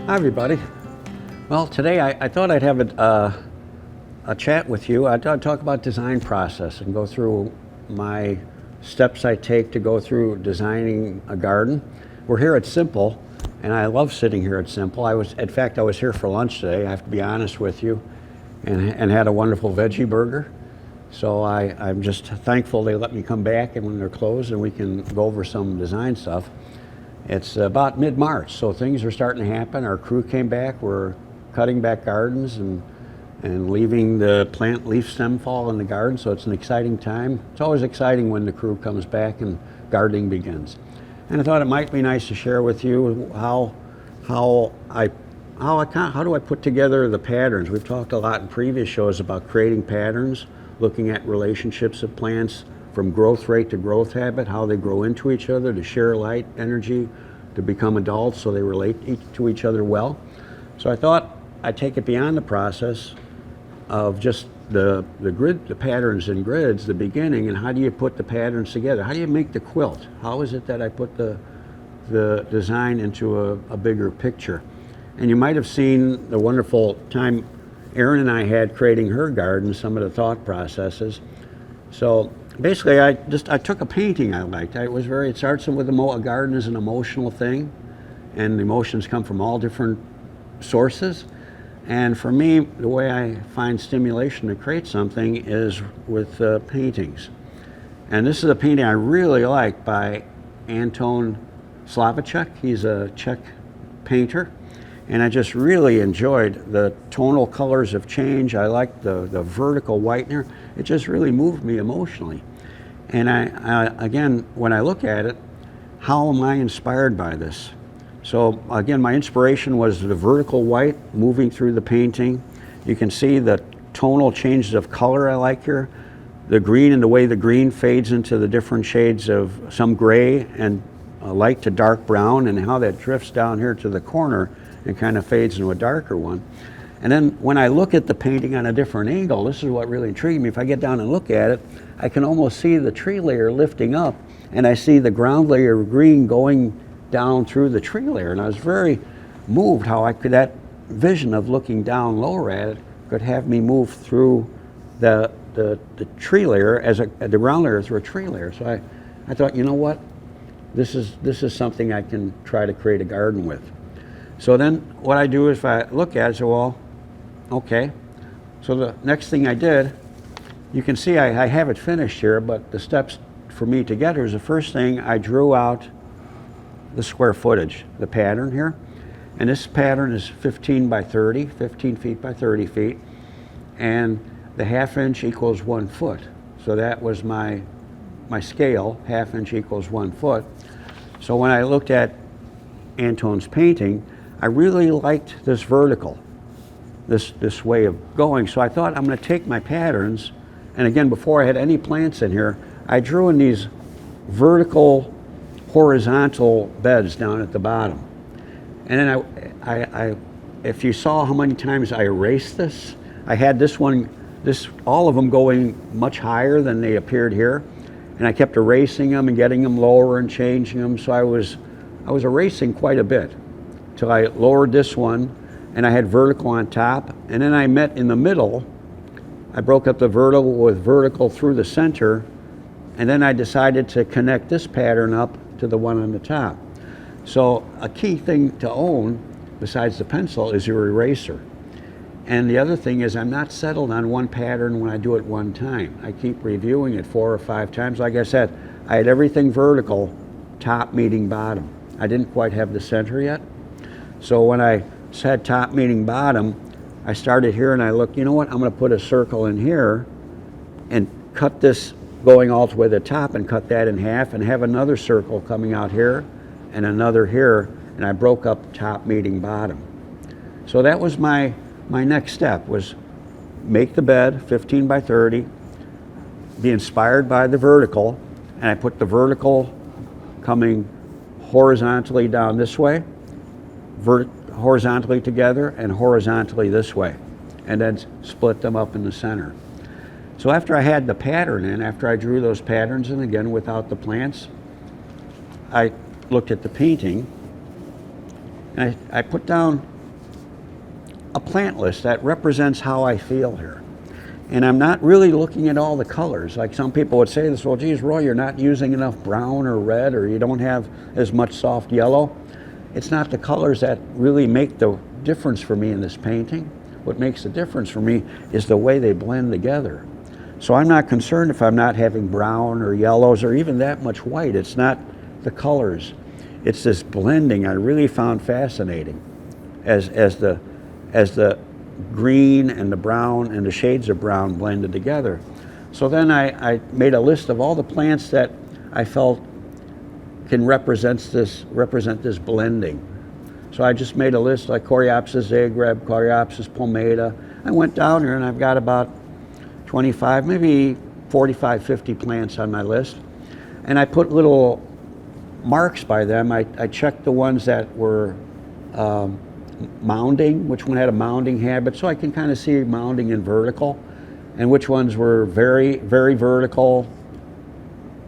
Hi everybody. Well, today I thought I'd have a chat with you. I'd talk about design process and go through my steps I take to go through designing a garden. We're here at Simple, and I love sitting here at Simple. In fact, I was here for lunch today, I have to be honest with you, and had a wonderful veggie burger. So I'm just thankful they let me come back and when they're closed and we can go over some design stuff. It's about mid-March, so things are starting to happen. Our crew came back. We're cutting back gardens and leaving the plant leaf stem fall in the garden, so it's an exciting time. It's always exciting when the crew comes back and gardening begins. And I thought it might be nice to share with you how do I put together the patterns. We've talked a lot in previous shows about creating patterns, looking at relationships of plants, from growth rate to growth habit, how they grow into each other, to share light, energy, to become adults so they relate to each other well. So I thought I'd take it beyond the process of just the patterns and grids, the beginning, and how do you put the patterns together? How do you make the quilt? How is it that I put the design into a bigger picture? And you might have seen the wonderful time Erin and I had creating her garden, some of the thought processes. So basically, I took a painting I liked. It starts with a garden is an emotional thing, and the emotions come from all different sources. And for me, the way I find stimulation to create something is with paintings. And this is a painting I really like by Anton Slavicek. He's a Czech painter. And I just really enjoyed the tonal colors of change. I liked the vertical whitener. It just really moved me emotionally. And again, when I look at it, how am I inspired by this? So again, my inspiration was the vertical white moving through the painting. You can see the tonal changes of color I like here. The green and the way the green fades into the different shades of some gray and light to dark brown, and how that drifts down here to the corner and kind of fades into a darker one. And then when I look at the painting on a different angle, this is what really intrigued me. If I get down and look at it, I can almost see the tree layer lifting up, and I see the ground layer of green going down through the tree layer. And I was very moved how that vision of looking down lower at it could have me move through the tree layer the ground layer through a tree layer. So I thought, you know what? This is something I can try to create a garden with. So then what I do is if I look at it, say, well, okay. So the next thing I did, you can see I have it finished here, but the steps for me to get here is the first thing I drew out the square footage, the pattern here. And this pattern is 15 feet by 30 feet. And the ½ inch equals 1 foot. So that was my scale, ½ inch equals 1 foot. So when I looked at Anton's painting, I really liked this vertical, this way of going. So I thought I'm going to take my patterns, and again, before I had any plants in here, I drew in these vertical, horizontal beds down at the bottom. And then if you saw how many times I erased this, I had all of them going much higher than they appeared here, and I kept erasing them and getting them lower and changing them. So I was erasing quite a bit till I lowered this one, and I had vertical on top, and then I met in the middle. I broke up the vertical with vertical through the center, and then I decided to connect this pattern up to the one on the top. So a key thing to own, besides the pencil, is your eraser. And the other thing is I'm not settled on one pattern when I do it one time. I keep reviewing it 4 or 5 times. Like I said, I had everything vertical, top meeting bottom. I didn't quite have the center yet. So when I said top meeting bottom, I started here and I looked, you know what, I'm going to put a circle in here and cut this going all the way to the top and cut that in half and have another circle coming out here and another here, and I broke up top meeting bottom. So that was my next step, was make the bed 15 by 30, be inspired by the vertical, and I put the vertical coming horizontally down this way, horizontally together, and horizontally this way, and then split them up in the center. So after I had the pattern in, after I drew those patterns in, again without the plants, I looked at the painting, and I put down a plant list that represents how I feel here. And I'm not really looking at all the colors. Like some people would say this, well, geez, Roy, you're not using enough brown or red, or you don't have as much soft yellow. It's not the colors that really make the difference for me in this painting. What makes the difference for me is the way they blend together. So I'm not concerned if I'm not having brown or yellows or even that much white. It's not the colors. It's this blending I really found fascinating as the green and the brown and the shades of brown blended together. So then I made a list of all the plants that I felt can represent this blending. So I just made a list like Coreopsis Zagreb, Coreopsis palmata. I went down here and I've got about 25, maybe 45, 50 plants on my list. And I put little marks by them. I checked the ones that were mounding, which one had a mounding habit, so I can kind of see mounding and vertical, and which ones were very, very vertical,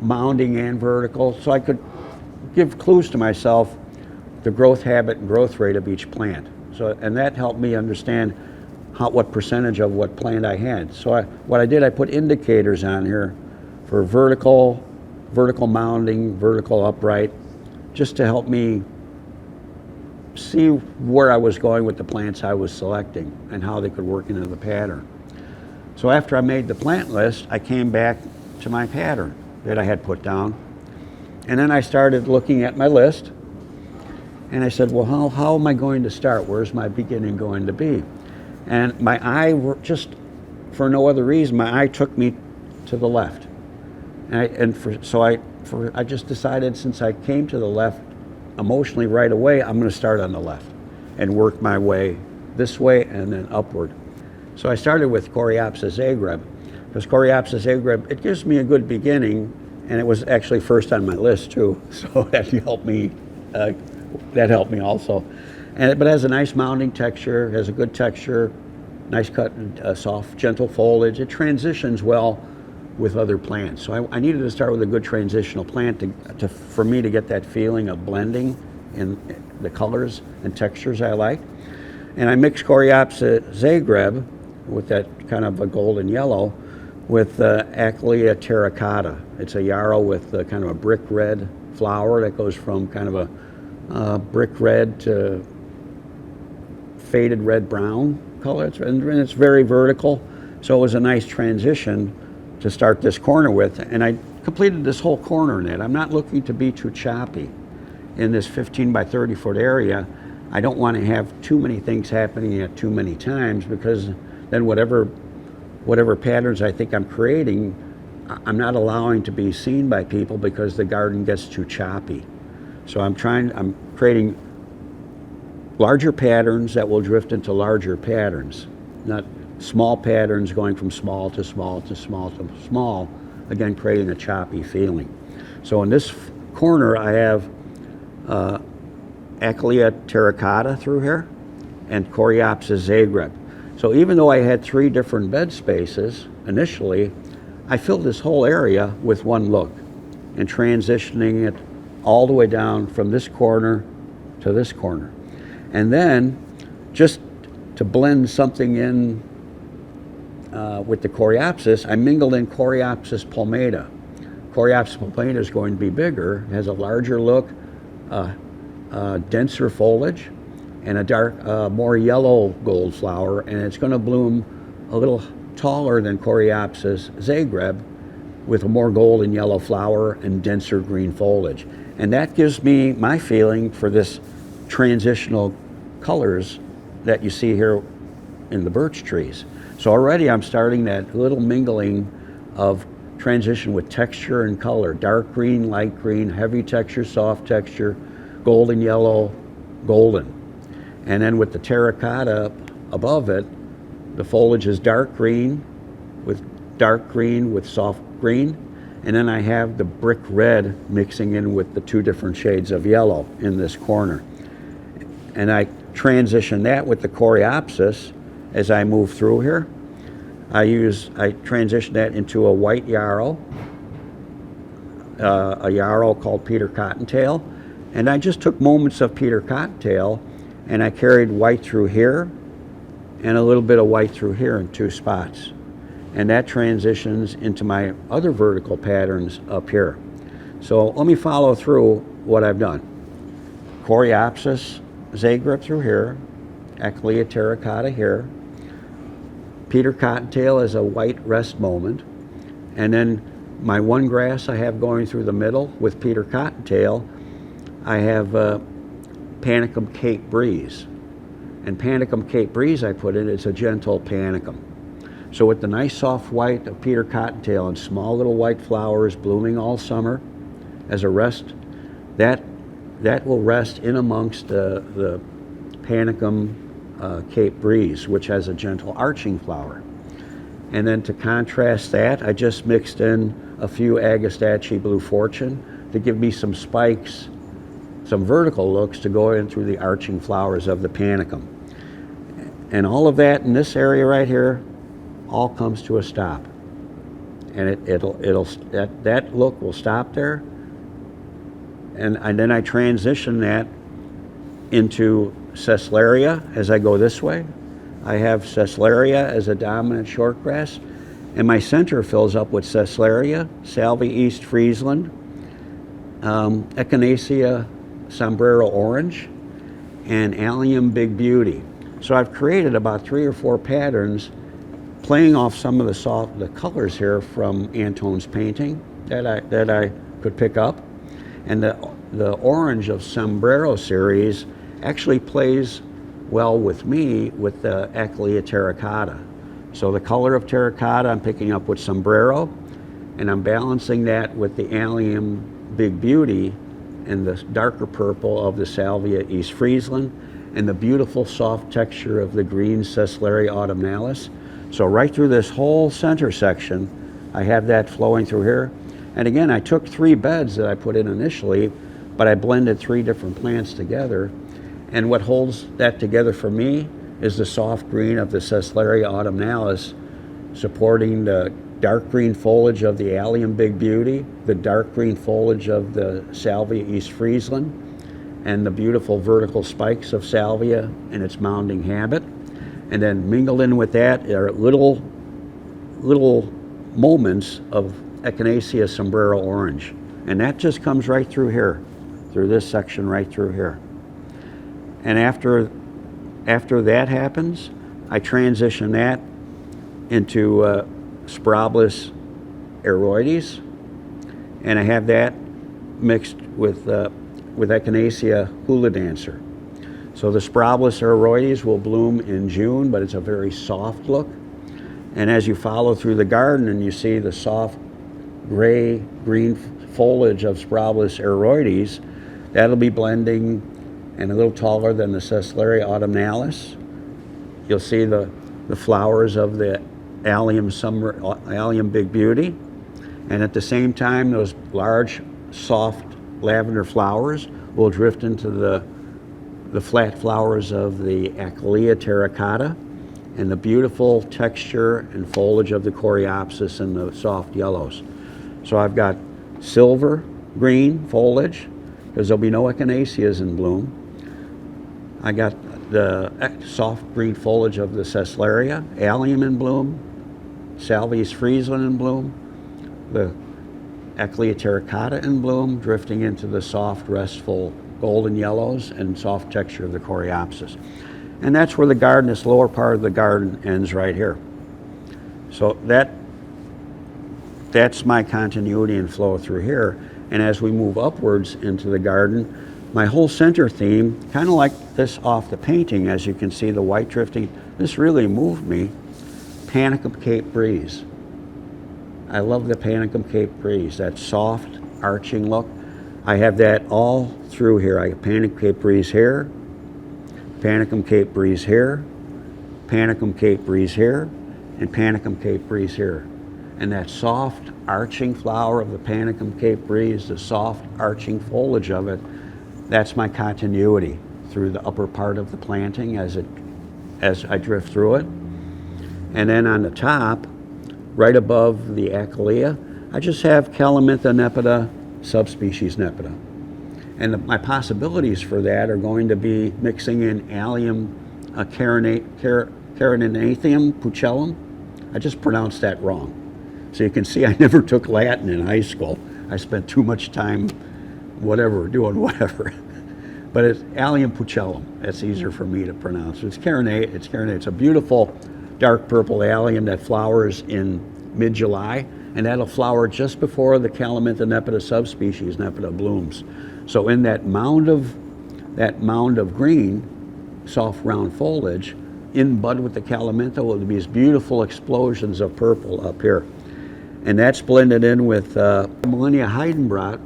mounding and vertical, so I could give clues to myself the growth habit and growth rate of each plant. So, and that helped me understand what percentage of what plant I had. So what I did, I put indicators on here for vertical mounding, vertical upright, just to help me see where I was going with the plants I was selecting and how they could work into the pattern. So after I made the plant list, I came back to my pattern that I had put down. And then I started looking at my list. And I said, well, how am I going to start? Where's my beginning going to be? And my eye, just for no other reason, my eye took me to the left. So I just decided, since I came to the left emotionally right away, I'm going to start on the left and work my way this way and then upward. So I started with Coreopsis Zagreb, because Coreopsis Zagreb, it gives me a good beginning, and it was actually first on my list too, so that helped me. That helped me also. But it has a nice mounding texture, has a good texture, nice cut, soft, gentle foliage. It transitions well with other plants. So I needed to start with a good transitional plant for me to get that feeling of blending in the colors and textures I like. And I mixed Coreopsis Zagreb with that kind of a golden yellow with Achillea terracotta. It's a yarrow with kind of a brick red flower that goes from kind of a brick red to faded red brown color. And it's very vertical, so it was a nice transition to start this corner with. And I completed this whole corner in it. I'm not looking to be too choppy in this 15 by 30 foot area. I don't want to have too many things happening at too many times, because then whatever patterns I think I'm creating, I'm not allowing to be seen by people, because the garden gets too choppy. So I'm creating larger patterns that will drift into larger patterns, not small patterns going from small to small to small to small, again creating a choppy feeling. So in this corner I have Achillea terracotta through here and Coreopsis Zagreb. So even though I had 3 different bed spaces initially, I filled this whole area with one look and transitioning it all the way down from this corner to this corner. And then just to blend something in with the Coreopsis, I mingled in Coreopsis palmata. Coreopsis palmata is going to be bigger, has a larger look, denser foliage, and a dark, more yellow gold flower, and it's going to bloom a little taller than Coreopsis Zagreb with a more gold and yellow flower and denser green foliage. And that gives me my feeling for this transitional colors that you see here in the birch trees. So already I'm starting that little mingling of transition with texture and color, dark green, light green, heavy texture, soft texture, golden yellow, golden. And then with the terracotta above it, the foliage is dark green with soft green. And then I have the brick red mixing in with the 2 different shades of yellow in this corner. And I transition that with the Coreopsis as I move through here. I transition that into a white yarrow, a yarrow called Peter Cottontail. And I just took moments of Peter Cottontail and I carried white through here and a little bit of white through here in 2 spots. And that transitions into my other vertical patterns up here. So let me follow through what I've done. Coreopsis, Zagreb through here, Achillea terracotta here, Peter Cottontail is a white rest moment, and then my one grass I have going through the middle with Peter Cottontail, I have Panicum Cape Breeze. And Panicum Cape Breeze I put in, it's a gentle Panicum. So with the nice soft white of Peter Cottontail and small little white flowers blooming all summer as a rest, that will rest in amongst the Panicum Cape Breeze, which has a gentle arching flower. And then to contrast that, I just mixed in a few Agastache Blue Fortune to give me some spikes, some vertical looks to go in through the arching flowers of the Panicum. And all of that in this area right here all comes to a stop. And that look will stop there. And then I transition that into Sesleria as I go this way. I have Sesleria as a dominant shortgrass, and my center fills up with Sesleria, Salvia East Friesland, Echinacea Sombrero Orange, and Allium Big Beauty. So I've created about 3 or 4 patterns playing off some of the colors here from Antone's painting that I could pick up. And the orange of Sombrero series actually plays well with me with the Achillea terracotta. So the color of terracotta I'm picking up with Sombrero, and I'm balancing that with the Allium Big Beauty and the darker purple of the Salvia East Friesland and the beautiful soft texture of the green Sesleria autumnalis. So right through this whole center section, I have that flowing through here. And again, I took 3 beds that I put in initially, but I blended 3 different plants together. And what holds that together for me is the soft green of the Sesleria autumnalis supporting the dark green foliage of the Allium Big Beauty, the dark green foliage of the Salvia East Friesland, and the beautiful vertical spikes of Salvia in its mounding habit. And then mingled in with that are little moments of Echinacea Sombrero Orange. And that just comes right through here, through this section right through here. And after that happens, I transition that into Spiralis aeroides, and I have that mixed with Echinacea Hula Dancer. So the Spiralis aeroides will bloom in June, but it's a very soft look. And as you follow through the garden and you see the soft gray-green foliage of Spiralis aeroides, that'll be blending and a little taller than the Sesleria autumnalis. You'll see the flowers of the Allium Big Beauty. And at the same time, those large, soft lavender flowers will drift into the flat flowers of the Achillea terracotta and the beautiful texture and foliage of the Coreopsis and the soft yellows. So I've got silver green foliage, because there'll be no Echinaceas in bloom. I got the soft green foliage of the Sesleria, Allium in bloom, Salvia East Friesland in bloom, the Achillea terracotta in bloom, drifting into the soft, restful golden yellows and soft texture of the Coreopsis. And that's where the garden, this lower part of the garden, ends right here. So that's my continuity and flow through here. And as we move upwards into the garden, my whole center theme, kind of like this off the painting, as you can see the white drifting, this really moved me. Panicum Cape Breeze. I love the Panicum Cape Breeze, that soft arching look. I have that all through here. I have Panicum Cape Breeze here, Panicum Cape Breeze here, Panicum Cape Breeze here, and Panicum Cape Breeze here. And that soft arching flower of the Panicum Cape Breeze, the soft arching foliage of it, that's my continuity through the upper part of the planting as I drift through it. And then on the top, right above the Achillea, I just have Calamintha Nepeta, subspecies Nepeta. And my possibilities for that are going to be mixing in Allium caerulea Carinathium pucellum. I just pronounced that wrong. So you can see I never took Latin in high school. I spent too much time doing whatever. But it's Allium pucellum. That's easier for me to pronounce. It's carinate. It's a beautiful dark purple allium that flowers in mid-July, and that'll flower just before the Calamintha Nepeta subspecies, Nepeta, blooms. So in that mound of green, soft round foliage, in bud with the Calamintha will be these beautiful explosions of purple up here. And that's blended in with Molinia Heidebraut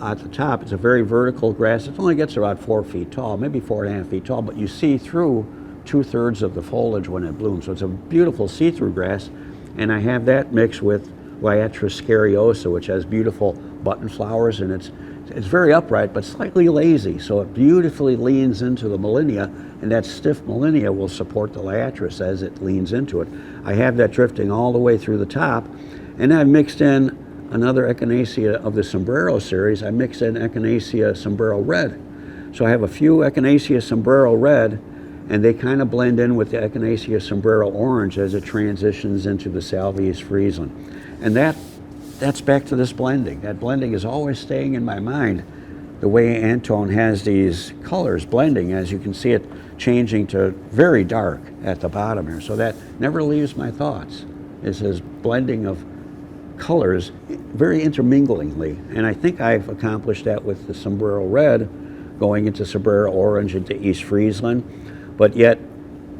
at the top. It's a very vertical grass. It only gets about 4 feet tall, maybe 4.5 feet tall, but you see through 2/3 of the foliage when it blooms. So it's a beautiful see-through grass. And I have that mixed with Liatris scariosa, which has beautiful button flowers, and it's very upright but slightly lazy. So it beautifully leans into the Molinia, and that stiff Molinia will support the Liatris as it leans into it. I have that drifting all the way through the top, and I've mixed in another Echinacea of the Sombrero series. I mixed in Echinacea Sombrero Red. So I have a few Echinacea Sombrero Red, and they kind of blend in with the Echinacea Sombrero Orange as it transitions into the Salvia Friesland. And that's back to this blending. That blending is always staying in my mind, the way Antone has these colors blending, as you can see it changing to very dark at the bottom here. So that never leaves my thoughts, is his blending of colors very interminglingly. And I think I've accomplished that with the Sombrero Red, going into Sombrero Orange into East Friesland, but yet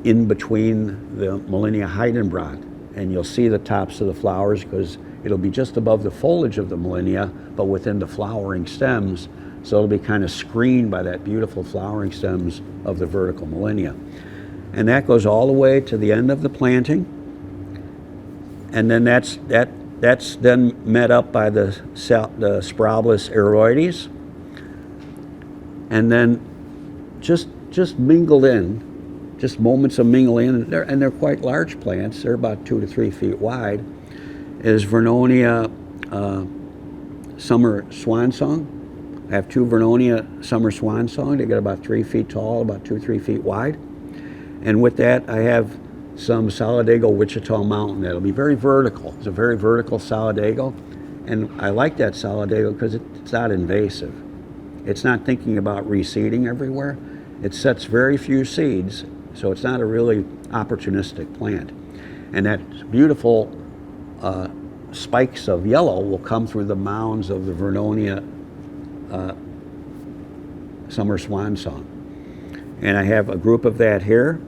in between the Molinia Heidebraut. And you'll see the tops of the flowers because it'll be just above the foliage of the Molinia, but within the flowering stems. So it'll be kind of screened by that beautiful flowering stems of the vertical Molinia. And that goes all the way to the end of the planting. And then that's then met up by the Spiralis aeroides. And then just mingled in, just moments of mingling, and they're quite large plants. They're about 2 to 3 feet wide. Is Vernonia Summer Swan Song. I have 2 Vernonia Summer Swan Song. They get about 3 feet tall, about 2 or 3 feet wide. And with that, I have some Solidago Wichita Mountain that'll be very vertical. It's a very vertical Solidago, and I like that Solidago because it's not invasive. It's not thinking about reseeding everywhere. It sets very few seeds, so it's not a really opportunistic plant. And that beautiful spikes of yellow will come through the mounds of the Vernonia Summer Swan Song. And I have a group of that here,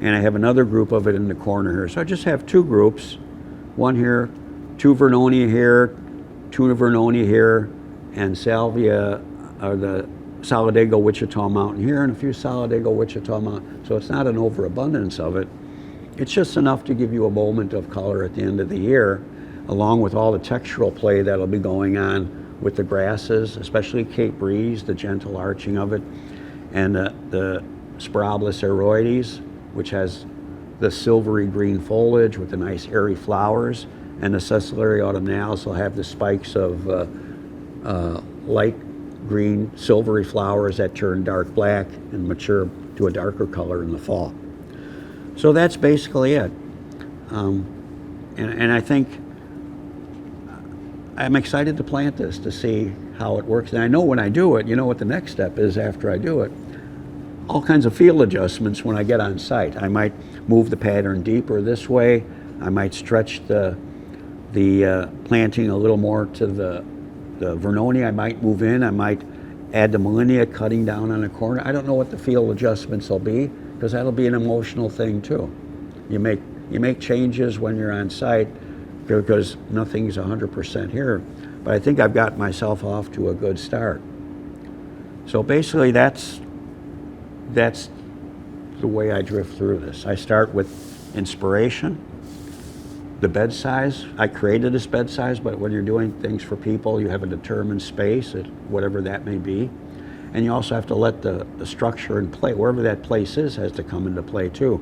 and I have another group of it in the corner here. So I just have 2 groups, one here, 2 Vernonia here, 2 Vernonia here, and Salvia, or the Solidago Wichita Mountain here, and a few Solidago Wichita Mountain. So it's not an overabundance of it. It's just enough to give you a moment of color at the end of the year, along with all the textural play that'll be going on with the grasses, especially Cape Breeze, the gentle arching of it, and the Spiralis aeroides, which has the silvery green foliage with the nice airy flowers, and the Sesleria autumnalis will have the spikes of light green silvery flowers that turn dark black and mature to a darker color in the fall. So that's basically it. And I think I'm excited to plant this to see how it works. And I know when I do it, you know what the next step is after I do it. All kinds of field adjustments when I get on site. I might move the pattern deeper this way. I might stretch the planting a little more to the Vernonia. I might move in. I might add the Molinia, cutting down on a corner. I don't know what the field adjustments will be, because that'll be an emotional thing too. You make changes when you're on site because nothing's 100% here. But I think I've got myself off to a good start. So basically that's the way I drift through this. I start with inspiration, the bed size. I created this bed size, but when you're doing things for people, you have a determined space, whatever that may be. And you also have to let the structure and play, wherever that place is, has to come into play too.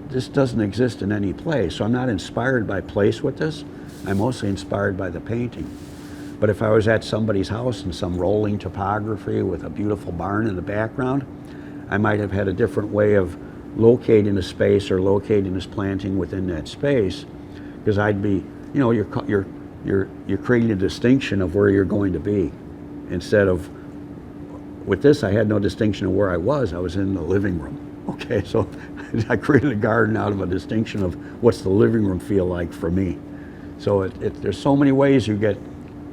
This doesn't exist in any place, so I'm not inspired by place with this. I'm mostly inspired by the painting. But if I was at somebody's house in some rolling topography with a beautiful barn in the background, I might have had a different way of locating a space or locating this planting within that space, because I'd be, you know, you're creating a distinction of where you're going to be, instead of, with this I had no distinction of where I was in the living room. Okay, so I created a garden out of a distinction of what's the living room feel like for me. So there's so many ways you get,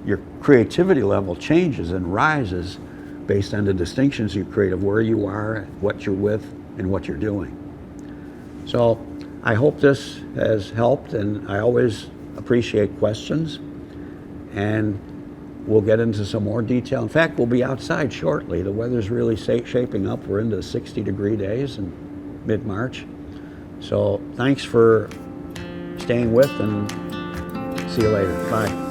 your creativity level changes and rises based on the distinctions you create of where you are, what you're with, and what you're doing. So I hope this has helped, and I always appreciate questions, and we'll get into some more detail. In fact, we'll be outside shortly. The weather's really shaping up. We're into 60-degree days in mid-March. So thanks for staying with, and see you later. Bye.